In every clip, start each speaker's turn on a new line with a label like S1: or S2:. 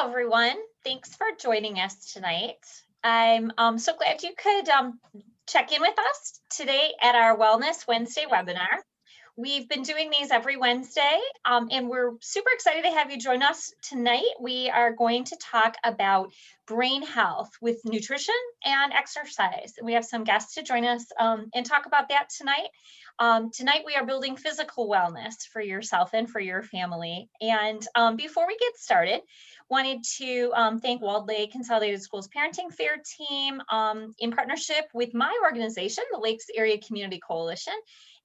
S1: everyone. Thanks for joining us tonight. I'm so glad you could check in with us today at our Wellness Wednesday webinar. We've been doing these every Wednesday, and we're super excited to have you join us tonight. We are going to talk about brain health with nutrition and exercise. We have some guests to join us and talk about that tonight. Tonight, we are building physical wellness for yourself and for your family. And before we get started, wanted to thank Walled Lake Consolidated Schools Parenting Fair team in partnership with my organization, the Lakes Area Community Coalition.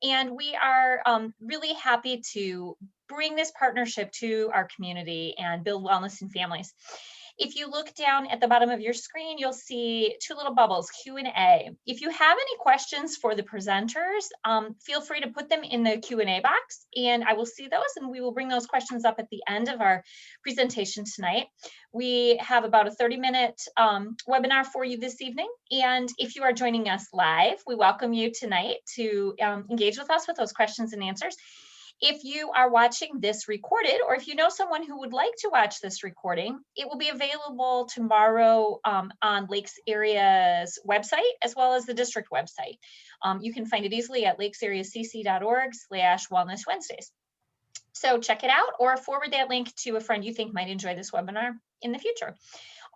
S1: And we are really happy to bring this partnership to our community and build wellness in families. If you look down at the bottom of your screen, you'll see two little bubbles, Q&A. If you have any questions for the presenters, feel free to put them in the Q&A box, and I will see those, and we will bring those questions up at the end of our presentation tonight. We have about a 30-minute webinar for you this evening, and if you are joining us live, we welcome you tonight to engage with us with those questions and answers. If you are watching this recorded, or if you know someone who would like to watch this recording, it will be available tomorrow on Lakes Area's website, as well as the district website. You can find it easily at lakesareacc.org/Wellness Wednesdays. So check it out or forward that link to a friend you think might enjoy this webinar in the future.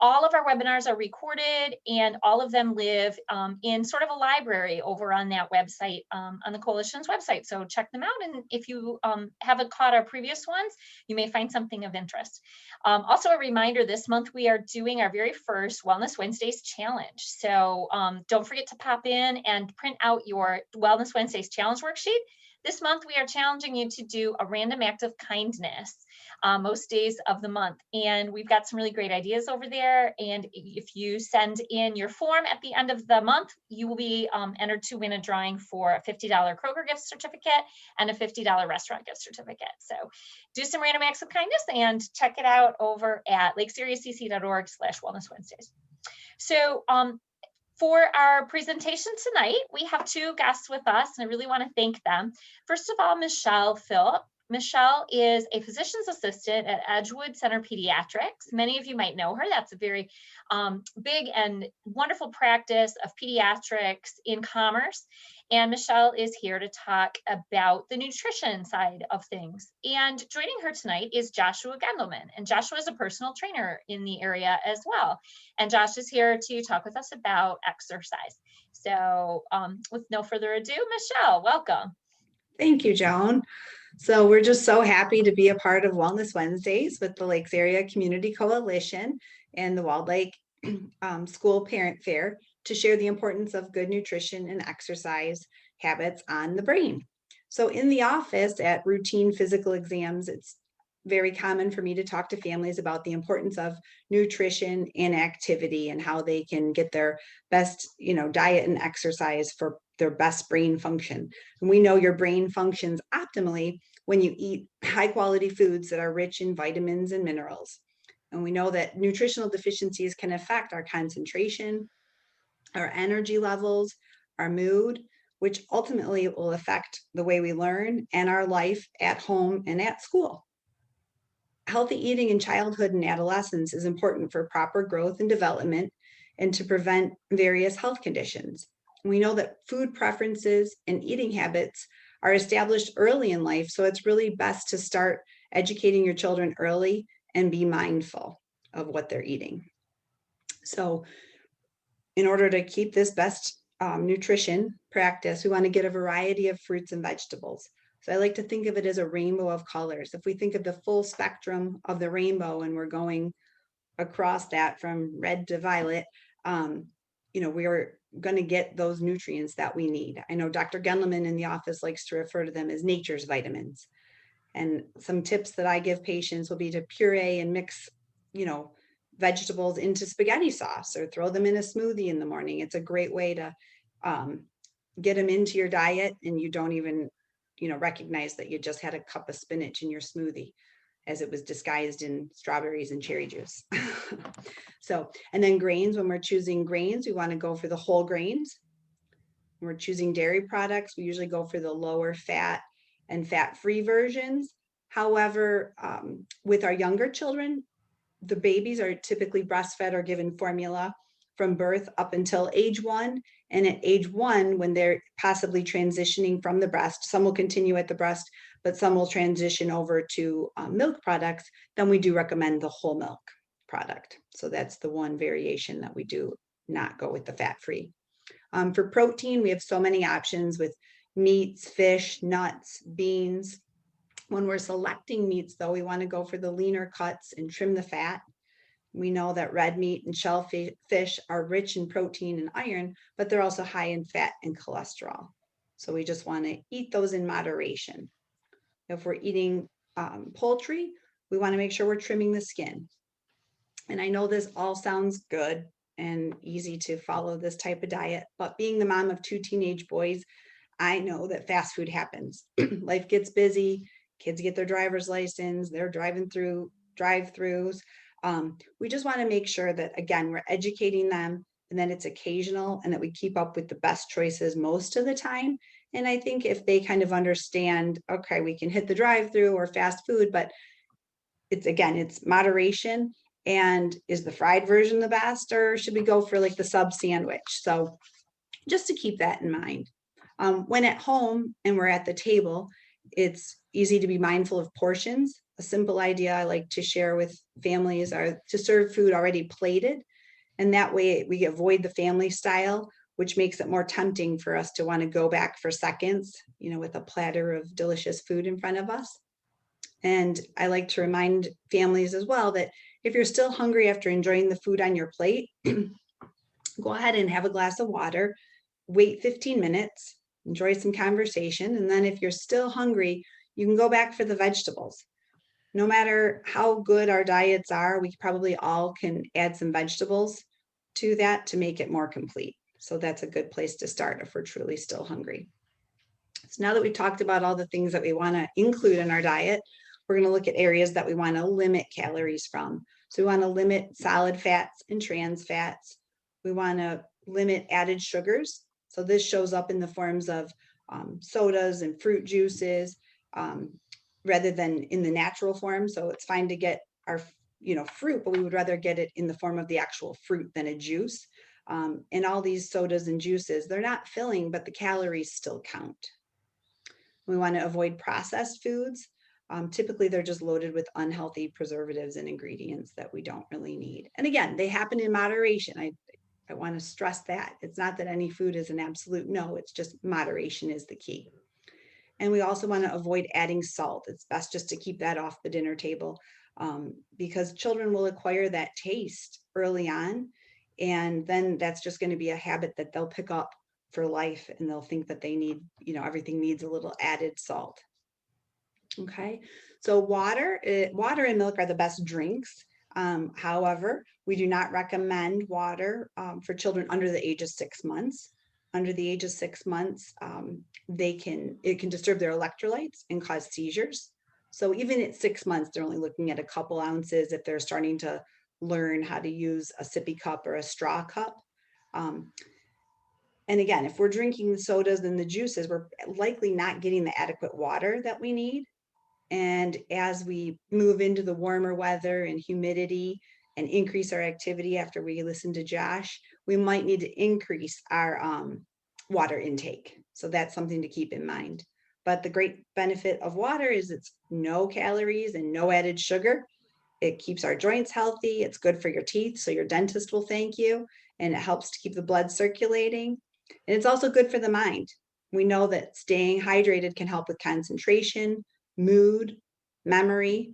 S1: All of our webinars are recorded, and all of them live in sort of a library over on that website, on the Coalition's website. So check them out, and if you haven't caught our previous ones, you may find something of interest. Also a reminder, this month we are doing our very first Wellness Wednesdays challenge. So don't forget to pop in and print out your Wellness Wednesdays challenge worksheet. This month, we are challenging you to do a random act of kindness most days of the month. And we've got some really great ideas over there. And if you send in your form at the end of the month, you will be entered to win a drawing for a $50 Kroger gift certificate and a $50 restaurant gift certificate. So do some random acts of kindness and check it out over at lakesareacc.org/Wellness Wednesdays. So for our presentation tonight, we have two guests with us, and I really want to thank them. First of all, Michelle Philp. Michelle is a physician's assistant at Edgewood Center Pediatrics. Many of you might know her. That's a very big and wonderful practice of pediatrics in Commerce. And Michelle is here to talk about the nutrition side of things. And joining her tonight is Joshua Gendelman. And Joshua is a personal trainer in the area as well. And Josh is here to talk with us about exercise. So with no further ado, Michelle, welcome.
S2: Thank you, Joan. So we're just so happy to be a part of Wellness Wednesdays with the Lakes Area Community Coalition and the Walled Lake School Parent Fair to share the importance of good nutrition and exercise habits on the brain. So in the office at routine physical exams, it's very common for me to talk to families about the importance of nutrition and activity and how they can get their best, diet and exercise for their best brain function. And we know your brain functions optimally when you eat high quality foods that are rich in vitamins and minerals. And we know that nutritional deficiencies can affect our concentration, our energy levels, our mood, which ultimately will affect the way we learn and our life at home and at school. Healthy eating in childhood and adolescence is important for proper growth and development and to prevent various health conditions. We know that food preferences and eating habits are established early in life, so it's really best to start educating your children early and be mindful of what they're eating. So in order to keep this best nutrition practice, we want to get a variety of fruits and vegetables. So I like to think of it as a rainbow of colors. If we think of the full spectrum of the rainbow and we're going across that from red to violet, we are going to get those nutrients that we need. I know Dr. Gendelman in the office likes to refer to them as nature's vitamins. And some tips that I give patients will be to puree and mix, vegetables into spaghetti sauce or throw them in a smoothie in the morning. It's a great way to get them into your diet and you don't even, recognize that you just had a cup of spinach in your smoothie as it was disguised in strawberries and cherry juice. So, and then grains, when we're choosing grains, we want to go for the whole grains. When we're choosing dairy products, we usually go for the lower fat and fat-free versions. However, with our younger children, the babies are typically breastfed or given formula from birth up until age 1. And at age 1, when they're possibly transitioning from the breast, some will continue at the breast, but some will transition over to milk products, then we do recommend the whole milk product. So that's the one variation that we do not go with the fat-free. For protein, we have so many options with meats, fish, nuts, beans. When we're selecting meats, though, we want to go for the leaner cuts and trim the fat. We know that red meat and shellfish are rich in protein and iron, but they're also high in fat and cholesterol. So we just want to eat those in moderation. If we're eating poultry, we want to make sure we're trimming the skin. And I know this all sounds good and easy to follow this type of diet, but being the mom of 2 teenage boys, I know that fast food happens. Life gets busy, kids get their driver's license, they're driving through drive-throughs. We just want to make sure that, again, we're educating them and that it's occasional and that we keep up with the best choices most of the time. And I think if they kind of understand, okay, we can hit the drive-through or fast food, but it's moderation. And is the fried version the best, or should we go for like the sub sandwich? So just to keep that in mind. When at home and we're at the table, it's easy to be mindful of portions. A simple idea I like to share with families are to serve food already plated. And that way we avoid the family style, which makes it more tempting for us to want to go back for seconds, with a platter of delicious food in front of us. And I like to remind families as well that if you're still hungry after enjoying the food on your plate, go ahead and have a glass of water, wait 15 minutes, enjoy some conversation. And then if you're still hungry, you can go back for the vegetables. No matter how good our diets are, we probably all can add some vegetables to that to make it more complete. So that's a good place to start if we're truly still hungry. So now that we've talked about all the things that we want to include in our diet, we're going to look at areas that we want to limit calories from. So we want to limit solid fats and trans fats. We want to limit added sugars. So this shows up in the forms of sodas and fruit juices rather than in the natural form. So it's fine to get our fruit, but we would rather get it in the form of the actual fruit than a juice. And all these sodas and juices, they're not filling, but the calories still count. We want to avoid processed foods. Typically, they're just loaded with unhealthy preservatives and ingredients that we don't really need. And again, they happen in moderation. I want to stress that. It's not that any food is an absolute no, it's just moderation is the key. And we also want to avoid adding salt. It's best just to keep that off the dinner table because children will acquire that taste early on. And then that's just going to be a habit that they'll pick up for life, and they'll think that they need, everything needs a little added salt. Okay, so water and milk are the best drinks. However, we do not recommend water for children under the age of 6 months. Under the age of 6 months, it can disturb their electrolytes and cause seizures. So even at 6 months, they're only looking at a couple ounces if they're starting to learn how to use a sippy cup or a straw cup. And again, if we're drinking the sodas and the juices, we're likely not getting the adequate water that we need. And as we move into the warmer weather and humidity and increase our activity after we listen to Josh, we might need to increase our water intake. So that's something to keep in mind. But the great benefit of water is it's no calories and no added sugar. It keeps our joints healthy. It's good for your teeth, so your dentist will thank you. And it helps to keep the blood circulating. And it's also good for the mind. We know that staying hydrated can help with concentration, mood, memory,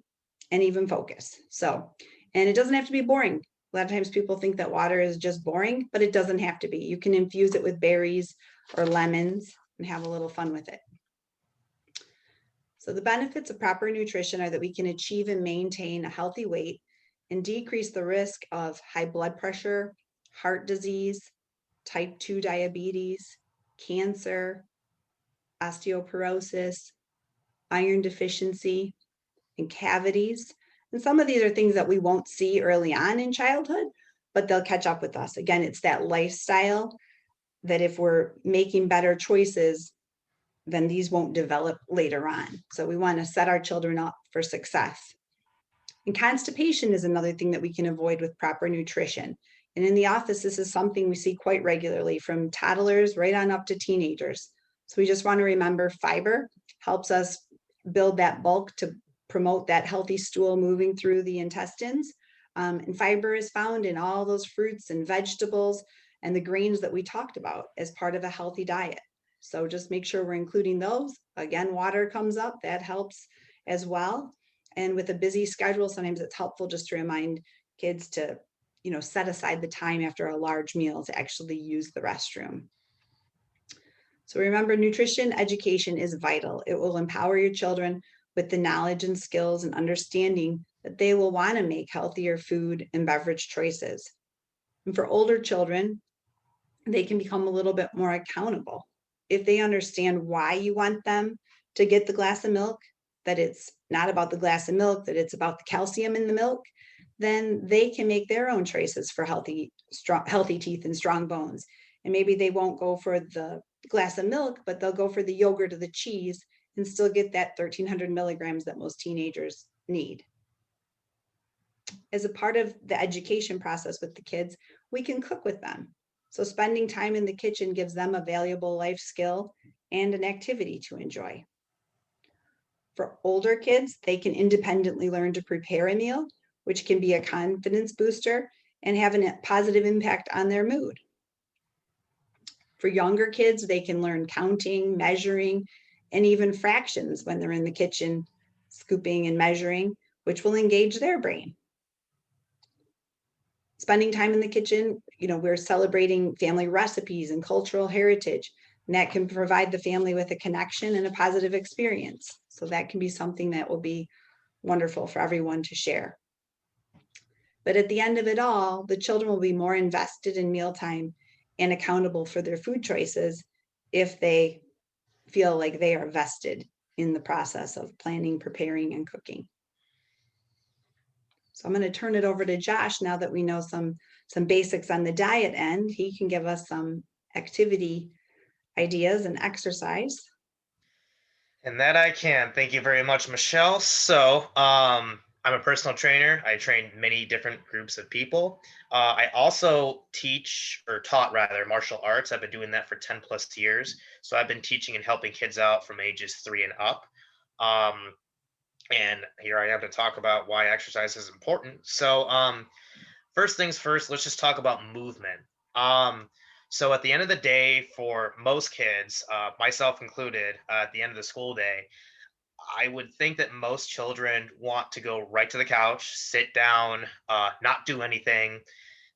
S2: and even focus. And it doesn't have to be boring. A lot of times people think that water is just boring, but it doesn't have to be. You can infuse it with berries or lemons and have a little fun with it. So the benefits of proper nutrition are that we can achieve and maintain a healthy weight and decrease the risk of high blood pressure, heart disease, type 2 diabetes, cancer, osteoporosis, iron deficiency, and cavities. And some of these are things that we won't see early on in childhood, but they'll catch up with us. Again, it's that lifestyle that if we're making better choices, then these won't develop later on. So we want to set our children up for success. And constipation is another thing that we can avoid with proper nutrition. And in the office, this is something we see quite regularly from toddlers right on up to teenagers. So we just want to remember fiber helps us build that bulk to promote that healthy stool moving through the intestines. And fiber is found in all those fruits and vegetables and the grains that we talked about as part of a healthy diet. So just make sure we're including those. Again, water comes up, that helps as well. And with a busy schedule, sometimes it's helpful just to remind kids to, set aside the time after a large meal to actually use the restroom. So remember, nutrition education is vital. It will empower your children with the knowledge and skills and understanding that they will want to make healthier food and beverage choices. And for older children, they can become a little bit more accountable. If they understand why you want them to get the glass of milk, that it's not about the glass of milk, that it's about the calcium in the milk, then they can make their own choices for healthy teeth and strong bones. And maybe they won't go for the glass of milk, but they'll go for the yogurt or the cheese and still get that 1,300 milligrams that most teenagers need. As a part of the education process with the kids, we can cook with them. So spending time in the kitchen gives them a valuable life skill and an activity to enjoy. For older kids, they can independently learn to prepare a meal, which can be a confidence booster and have a positive impact on their mood. For younger kids, they can learn counting, measuring, and even fractions when they're in the kitchen, scooping and measuring, which will engage their brain. Spending time in the kitchen, we're celebrating family recipes and cultural heritage, and that can provide the family with a connection and a positive experience. So that can be something that will be wonderful for everyone to share. But at the end of it all, the children will be more invested in mealtime and accountable for their food choices if they feel like they are vested in the process of planning, preparing, and cooking. So I'm going to turn it over to Josh now that we know some basics on the diet end. He can give us some activity ideas and exercise.
S3: And that I can. Thank you very much, Michelle. So, I'm a personal trainer. I train many different groups of people. I also teach, or taught rather, martial arts. I've been doing that for 10 plus years. So I've been teaching and helping kids out from ages 3 and up. Um, and here I am to talk about why exercise is important. So, first things first, let's just talk about movement. Um, so at the end of the day, for most kids, myself included, at the end of the school day, I would think that most children want to go right to the couch, sit down, not do anything,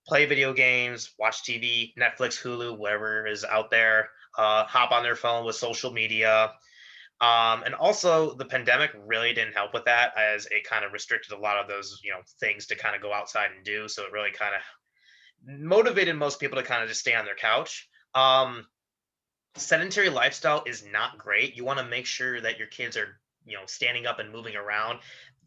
S3: play video games, watch TV, Netflix, Hulu, whatever is out there, hop on their phone with social media. And also, the pandemic really didn't help with that, as it kind of restricted a lot of those, things to kind of go outside and do. So it really kind of motivated most people to kind of just stay on their couch. Sedentary lifestyle is not great. You want to make sure that your kids are, standing up and moving around.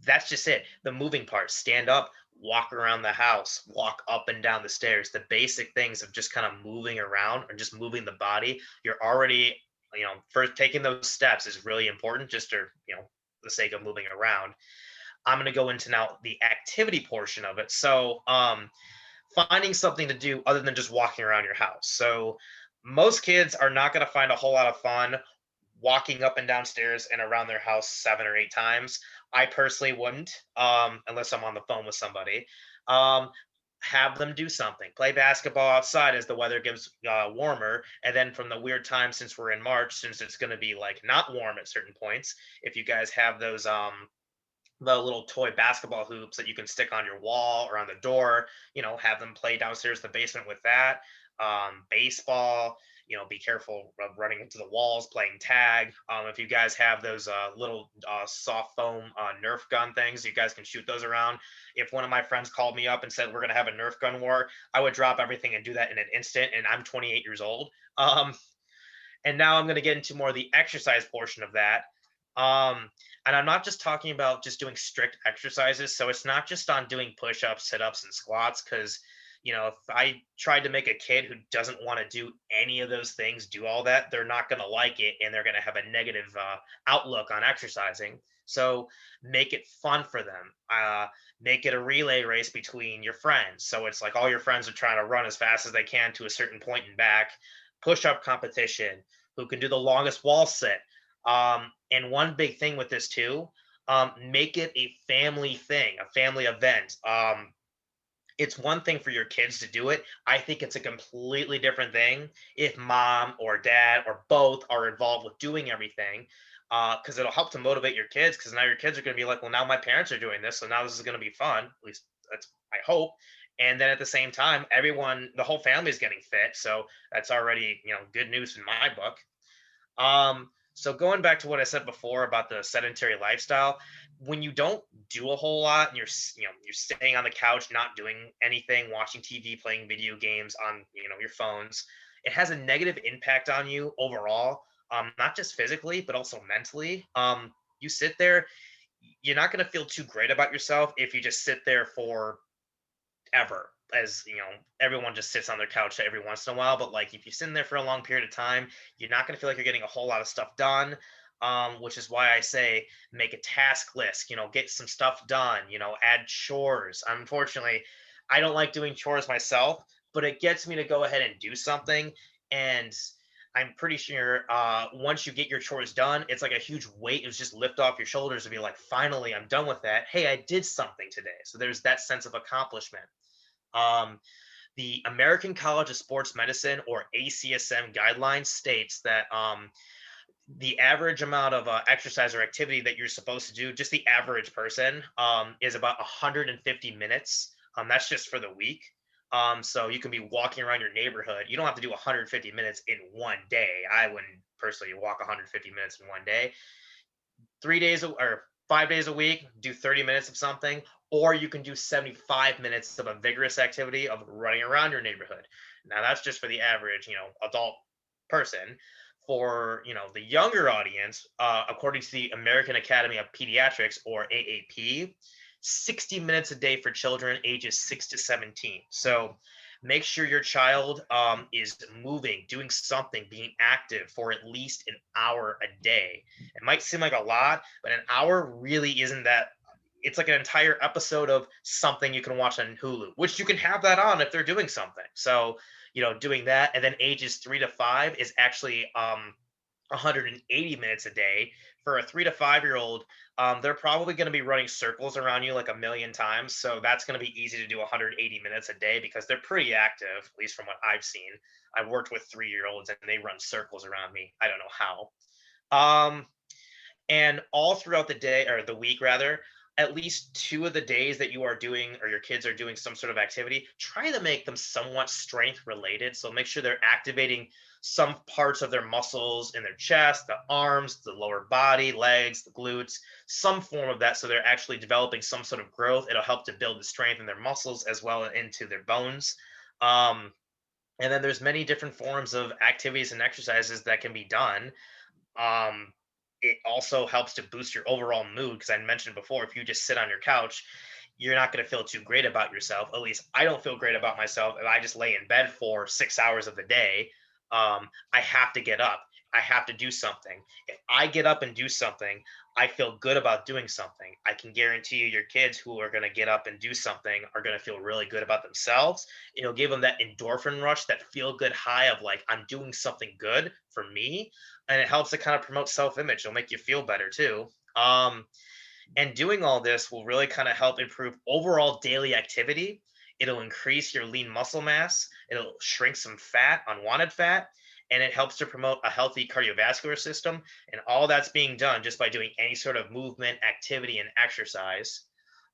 S3: That's just it. The moving part, stand up, walk around the house, walk up and down the stairs. The basic things of just kind of moving around or just moving the body. You're already, first taking those steps is really important just to, the sake of moving around. I'm going to go into now the activity portion of it. So, finding something to do other than just walking around your house. So, most kids are not going to find a whole lot of fun walking up and down stairs and around their house 7 or 8 times. I personally wouldn't, unless I'm on the phone with somebody. Um, have them do something. Play basketball outside as the weather gets warmer. And then from the weird time, since we're in March, since it's going to be like not warm at certain points, if you guys have those the little toy basketball hoops that you can stick on your wall or on the door, have them play downstairs in the basement with that. Baseball, be careful of running into the walls, playing tag. If you guys have those little soft foam Nerf gun things, you guys can shoot those around. If one of my friends called me up and said, we're going to have a Nerf gun war, I would drop everything and do that in an instant. And I'm 28 years old. And now I'm going to get into more of the exercise portion of that. Um, and I'm not just talking about just doing strict exercises. So it's not just on doing push-ups, sit-ups, and squats, because If I tried to make a kid who doesn't want to do any of those things do all that, they're not going to like it, and they're going to have a negative outlook on exercising. So make it fun for them. Make it a relay race between your friends. So it's like all your friends are trying to run as fast as they can to a certain point and back. Push up competition, who can do the longest wall sit. And one big thing with this too, make it a family thing, a family event. It's one thing for your kids to do it. I think it's a completely different thing if mom or dad or both are involved with doing everything, because it'll help to motivate your kids. Because now your kids are going to be like, well, now my parents are doing this, so now this is going to be fun. At least that's I hope. And then at the same time, everyone, the whole family is getting fit, so that's already good news in my book. So going back to what I said before about the sedentary lifestyle, when you don't do a whole lot and you're staying on the couch, not doing anything, watching TV, playing video games on your phones, it has a negative impact on you overall. Not just physically, but also mentally. You sit there, you're not going to feel too great about yourself if you just sit there for ever, as everyone just sits on their couch every once in a while. But like if you sit in there for a long period of time, you're not going to feel like you're getting a whole lot of stuff done. Which is why I say make a task list, get some stuff done, add chores. Unfortunately, I don't like doing chores myself, but it gets me to go ahead and do something. And I'm pretty sure once you get your chores done, it's like a huge weight is just lift off your shoulders and be like, finally, I'm done with that. Hey, I did something today. So there's that sense of accomplishment. Um, the American College of Sports Medicine, or ACSM guidelines, states that the average amount of exercise or activity that you're supposed to do, just the average person, is about 150 minutes. That's just for the week. So you can be walking around your neighborhood. You don't have to do 150 minutes in one day. I wouldn't personally walk 150 minutes in one day. 3 days or 5 days a week, do 30 minutes of something, or you can do 75 minutes of a vigorous activity of running around your neighborhood. Now that's just for the average, adult person. For the younger audience, according to the American Academy of Pediatrics, or AAP, 60 minutes a day for children ages 6 to 17. So make sure your child is moving, doing something, being active for at least an hour a day. It might seem like a lot, but an hour really isn't that. It's like an entire episode of something you can watch on Hulu, which you can have that on if they're doing something. So, doing that. And then ages 3 to 5 is actually 180 minutes a day. For a 3 to 5 year old, they're probably going to be running circles around you like a million times. So that's going to be easy to do 180 minutes a day because they're pretty active, at least from what I've seen. I've worked with 3 year olds and they run circles around me. I don't know how. Um, and all throughout the day, or the week rather, at least 2 of the days that you are doing, or your kids are doing some sort of activity, try to make them somewhat strength related. So make sure they're activating some parts of their muscles in their chest, the arms, the lower body, legs, the glutes, some form of that. So they're actually developing some sort of growth. It'll help to build the strength in their muscles as well into their bones. Um, and then there's many different forms of activities and exercises that can be done. um, it also helps to boost your overall mood, because I mentioned before, if you just sit on your couch, you're not going to feel too great about yourself. At least I don't feel great about myself if I just lay in bed for 6 hours of the day. I have to get up. I have to do something. If I get up and do something, I feel good about doing something. I can guarantee you, your kids who are going to get up and do something are going to feel really good about themselves. It'll give them that endorphin rush, that feel good high of like, I'm doing something good for me. And it helps to kind of promote self-image. It'll make you feel better too. Um, and doing all this will really kind of help improve overall daily activity. It'll increase your lean muscle mass. It'll shrink some fat, unwanted fat, and it helps to promote a healthy cardiovascular system. And all that's being done just by doing any sort of movement, activity, and exercise.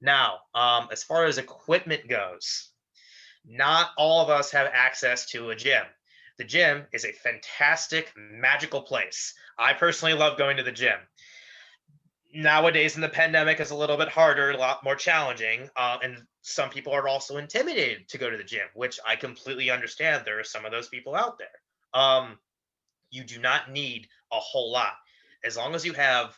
S3: Now, as far as equipment goes, not all of us have access to a gym. The gym is a fantastic, magical place. I personally love going to the gym. Nowadays, in the pandemic, is a little bit harder, a lot more challenging, and some people are also intimidated to go to the gym, which I completely understand. There are some of those people out there. You do not need a whole lot, as long as you have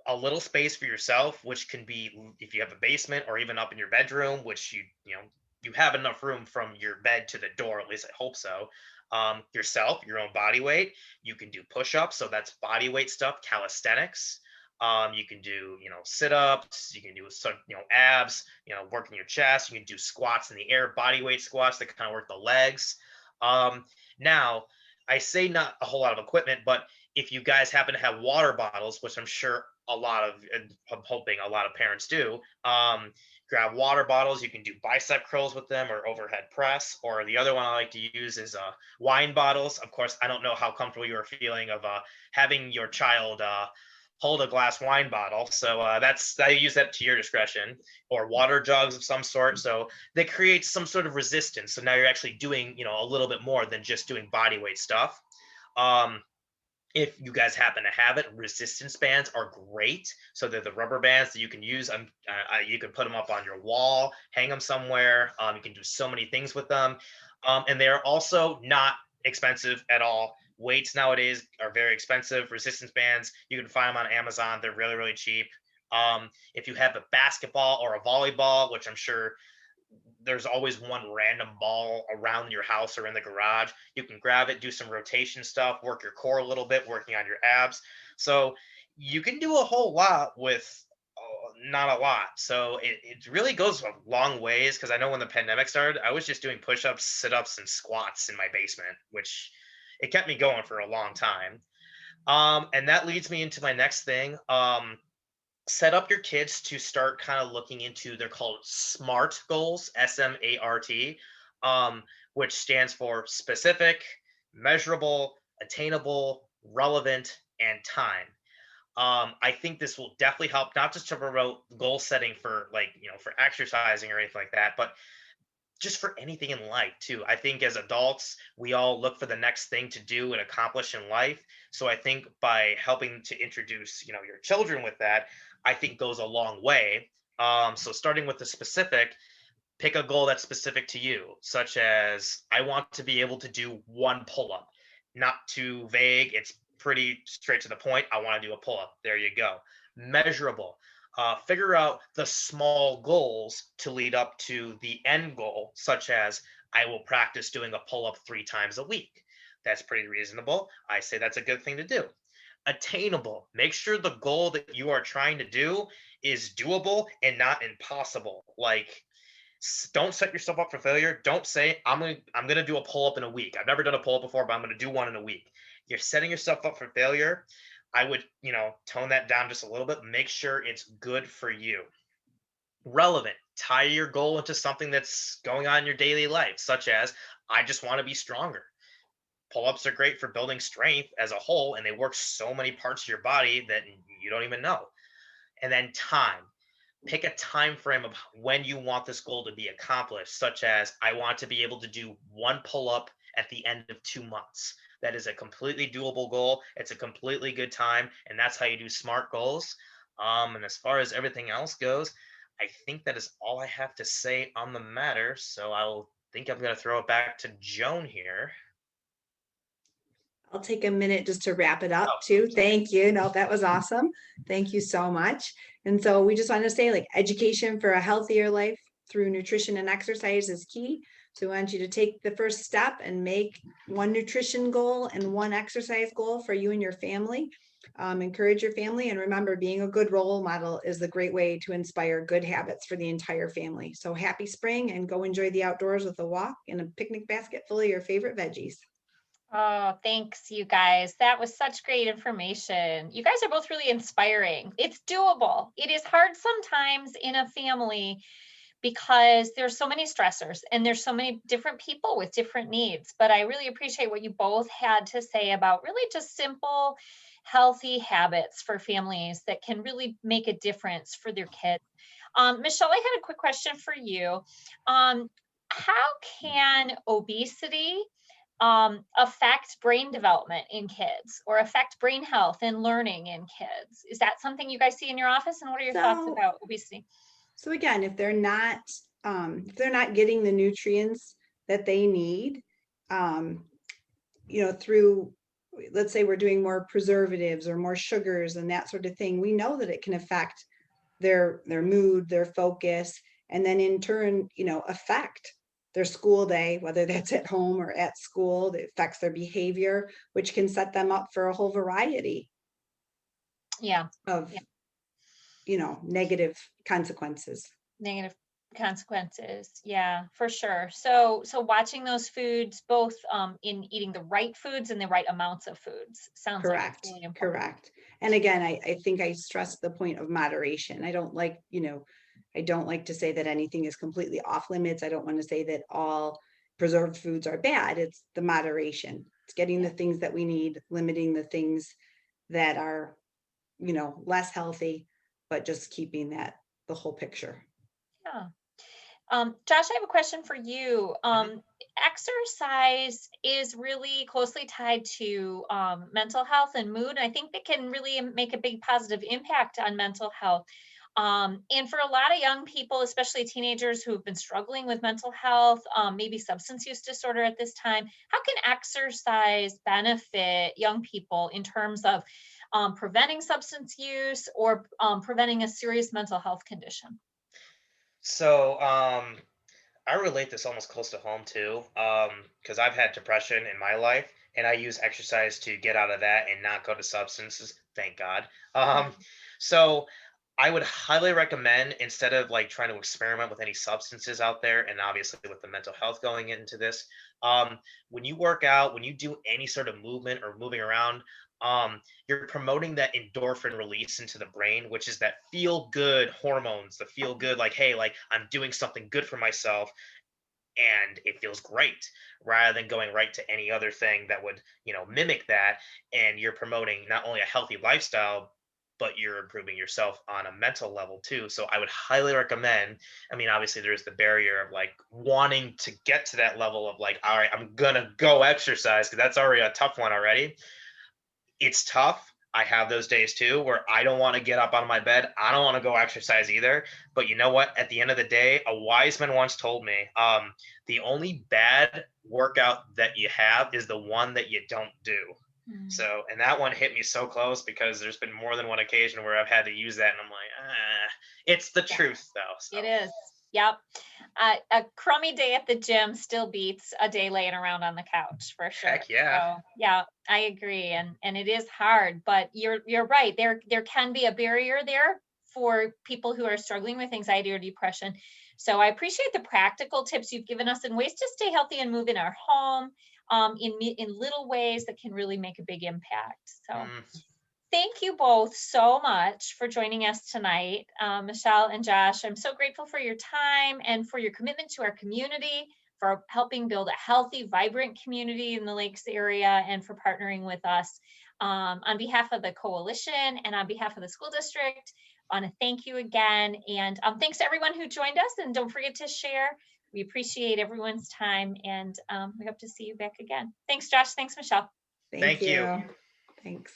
S3: a little space for yourself, which can be if you have a basement or even up in your bedroom, which you know you have enough room from your bed to the door, at least I hope so. Yourself, your own body weight. You can do push-ups, so that's body weight stuff, calisthenics. You can do, sit-ups. You can do some, abs. Working your chest. You can do squats in the air, body weight squats that kind of work the legs. Now, I say not a whole lot of equipment, but if you guys happen to have water bottles, which I'm sure a lot of, I'm hoping a lot of parents do, grab water bottles. You can do bicep curls with them or overhead press. Or the other one I like to use is wine bottles. Of course, I don't know how comfortable you are feeling of having your child hold a glass wine bottle. So I use that to your discretion, or water jugs of some sort. So they create some sort of resistance. So now you're actually doing, a little bit more than just doing body weight stuff. If you guys happen to have it, resistance bands are great. So they're the rubber bands that you can use. You can put them up on your wall, hang them somewhere. You can do so many things with them. And they're also not expensive at all. Weights nowadays are very expensive. Resistance bands, you can find them on Amazon. They're really, really cheap. If you have a basketball or a volleyball, which I'm sure there's always one random ball around your house or in the garage, you can grab it, do some rotation stuff, work your core a little bit, working on your abs. So you can do a whole lot with not a lot. So it really goes a long ways, because I know when the pandemic started, I was just doing push-ups, sit-ups, and squats in my basement, which it kept me going for a long time. And that leads me into my next thing. Set up your kids to start kind of looking into, they're called SMART goals, SMART, which stands for specific, measurable, attainable, relevant, and time. I think this will definitely help, not just to promote goal setting for, like, for exercising or anything like that, but just for anything in life too. I think as adults, we all look for the next thing to do and accomplish in life. So I think by helping to introduce, your children with that, I think goes a long way. So starting with the specific, pick a goal that's specific to you, such as I want to be able to do one pull-up. Not too vague. It's pretty straight to the point. I want to do a pull-up. There you go. Measurable. Figure out the small goals to lead up to the end goal, such as I will practice doing a pull-up 3 times a week. That's pretty reasonable. I say that's a good thing to do. Attainable. Make sure the goal that you are trying to do is doable and not impossible. Like, don't set yourself up for failure. Don't say I'm gonna do a pull-up in a week. I've never done a pull-up before, but I'm gonna do one in a week. You're setting yourself up for failure. I would, tone that down just a little bit. Make sure it's good for you. Relevant. Tie your goal into something that's going on in your daily life, such as I just want to be stronger. Pull-ups are great for building strength as a whole, and they work so many parts of your body that you don't even know. And then time. Pick a time frame of when you want this goal to be accomplished, such as I want to be able to do one pull-up at the end of 2 months. That is a completely doable goal. It's a completely good time, and that's how you do SMART goals. And as far as everything else goes, I think that is all I have to say on the matter. So I'm going to throw it back to Joan here.
S2: I'll take a minute just to wrap it up
S3: Oh,
S2: too. Thank you. No, that was awesome. Thank you so much. And so we just want to say, like, education for a healthier life through nutrition and exercise is key. So we want you to take the first step and make one nutrition goal and one exercise goal for you and your family. Encourage your family, and remember, being a good role model is a great way to inspire good habits for the entire family. So happy spring, and go enjoy the outdoors with a walk and a picnic basket full of your favorite veggies.
S1: Oh, thanks, you guys. That was such great information. You guys are both really inspiring. It's doable. It is hard sometimes in a family because there's so many stressors and there's so many different people with different needs. But I really appreciate what you both had to say about really just simple, healthy habits for families that can really make a difference for their kids. Michelle, I had a quick question for you. How can obesity affect brain development in kids, or affect brain health and learning in kids? Is that something you guys see in your office? And what are your thoughts about obesity?
S2: So again, if they're not getting the nutrients that they need, through, let's say we're doing more preservatives or more sugars and that sort of thing, we know that it can affect their mood, their focus, and then in turn, affect their school day, whether that's at home or at school. That affects their behavior, which can set them up for a whole variety
S1: Yeah.
S2: of,
S1: Yeah.
S2: negative consequences.
S1: Negative consequences. Yeah, for sure. So watching those foods, both in eating the right foods and the right amounts of foods, sounds like it's
S2: Correct.
S1: really important.
S2: Correct. And again, I think I stressed the point of moderation. I don't like to say that anything is completely off limits. I don't want to say that all preserved foods are bad. It's the moderation. It's getting the things that we need, limiting the things that are, less healthy, but just keeping the whole picture.
S1: Yeah. Josh, I have a question for you. Exercise is really closely tied to mental health and mood. I think that can really make a big positive impact on mental health. And for a lot of young people, especially teenagers who have been struggling with mental health, maybe substance use disorder at this time, how can exercise benefit young people in terms of preventing substance use or preventing a serious mental health condition?
S3: So I relate this almost close to home too, because I've had depression in my life, and I use exercise to get out of that and not go to substances. Thank God. Um, so I would highly recommend, instead of like trying to experiment with any substances out there, and obviously with the mental health going into this, when you work out, when you do any sort of movement or moving around, you're promoting that endorphin release into the brain, which is that feel good hormones, the feel good, like, hey, like I'm doing something good for myself and it feels great, rather than going right to any other thing that would, mimic that. And you're promoting not only a healthy lifestyle, but you're improving yourself on a mental level too. So I would highly recommend, I mean, obviously there's the barrier of like wanting to get to that level of like, all right, I'm gonna go exercise, because that's already a tough one already. It's tough. I have those days too where I don't want to get up out of my bed. I don't want to go exercise either. But you know what? At the end of the day, a wise man once told me, the only bad workout that you have is the one that you don't do. So, and that one hit me so close, because there's been more than one occasion where I've had to use that, and I'm like, it's the
S1: Yeah,
S3: truth though. So.
S1: it is. Yep. A crummy day at the gym still beats a day laying around on the couch for sure.
S3: Heck yeah.
S1: So yeah, I agree. And it is hard, but you're right. There can be a barrier there for people who are struggling with anxiety or depression. So I appreciate the practical tips you've given us and ways to stay healthy and move in our home, in little ways that can really make a big impact. So thank you both so much for joining us tonight, Michelle and Josh. I'm so grateful for your time and for your commitment to our community, for helping build a healthy, vibrant community in the Lakes area, and for partnering with us. On behalf of the coalition and on behalf of the school district, I want to thank you again. And thanks to everyone who joined us. And don't forget to share. We appreciate everyone's time, and we hope to see you back again. Thanks, Josh. Thanks, Michelle.
S2: Thank
S3: Thank you.
S2: you. Thanks.